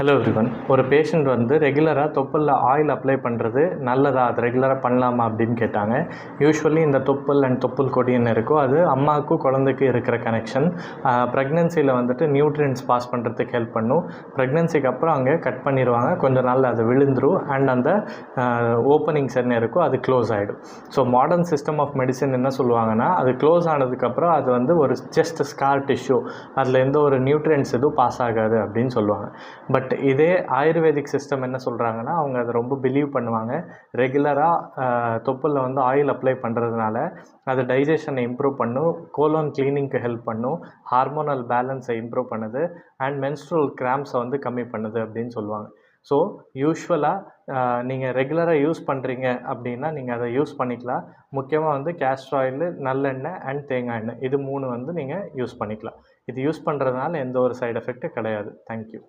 Hello everyone. ஒரு patient வந்து ரெகுலராக தொப்புளில் ஆயில் அப்ளை பண்ணுறது நல்லதா, அது ரெகுலராக பண்ணலாமா அப்படின்னு கேட்டாங்க. யூஸ்வலி இந்த தொப்புள் அண்ட் தொப்புள் கொடின்னு இருக்கோ, அது அம்மாவுக்கும் குழந்தைக்கும் இருக்கிற கனெக்ஷன். ப்ரெக்னென்சியில் வந்துட்டு நியூட்ரியன்ஸ் பாஸ் பண்ணுறதுக்கு ஹெல்ப் பண்ணும். ப்ரெக்னென்சிக்கு அப்புறம் அங்கே கட் பண்ணிடுவாங்க, கொஞ்சம் நாள் அது விழுந்துரும் அண்ட் அந்த ஓப்பனிங்ஸ் என்ன இருக்கோ அது க்ளோஸ் ஆகிடும். So modern system of medicine என்ன சொல்லுவாங்கன்னா, அது க்ளோஸ் ஆனதுக்கப்புறம் அது வந்து ஒரு ஜஸ்ட் ஸ்கார் டிஷ்யூ, அதில் எந்த ஒரு நியூட்ரியன்ஸ் எதுவும் பாஸ் ஆகாது அப்படின்னு சொல்லுவாங்க. பட் இதே ஆயுர்வேதிக் சிஸ்டம் என்ன சொல்கிறாங்கன்னா, அவங்க அதை ரொம்ப பிலீவ் பண்ணுவாங்க. ரெகுலராக தொப்புளில் வந்து ஆயில் அப்ளை பண்ணுறதுனால அது டைஜஷனை இம்ப்ரூவ் பண்ணும், கோலோன் கிளீனிங்க்கு ஹெல்ப் பண்ணும், ஹார்மோனல் பேலன்ஸை இம்ப்ரூவ் பண்ணுது அண்ட் மென்ஸ்ட்ரல் கிராம்ஸை வந்து கம்மி பண்ணுது அப்படின்னு சொல்லுவாங்க. ஸோ யூஸ்வலாக நீங்கள் ரெகுலராக யூஸ் பண்ணுறீங்க அப்படின்னா நீங்கள் அதை யூஸ் பண்ணிக்கலாம். முக்கியமாக வந்து கேஸ்டர் ஆயில், நல்லெண்ணெய் அண்ட் தேங்காய் எண்ணெய், இது 3 வந்து நீங்கள் யூஸ் பண்ணிக்கலாம். இது யூஸ் பண்ணுறதுனால எந்த ஒரு சைடு எஃபெக்ட்டும் கிடையாது. தேங்க்யூ.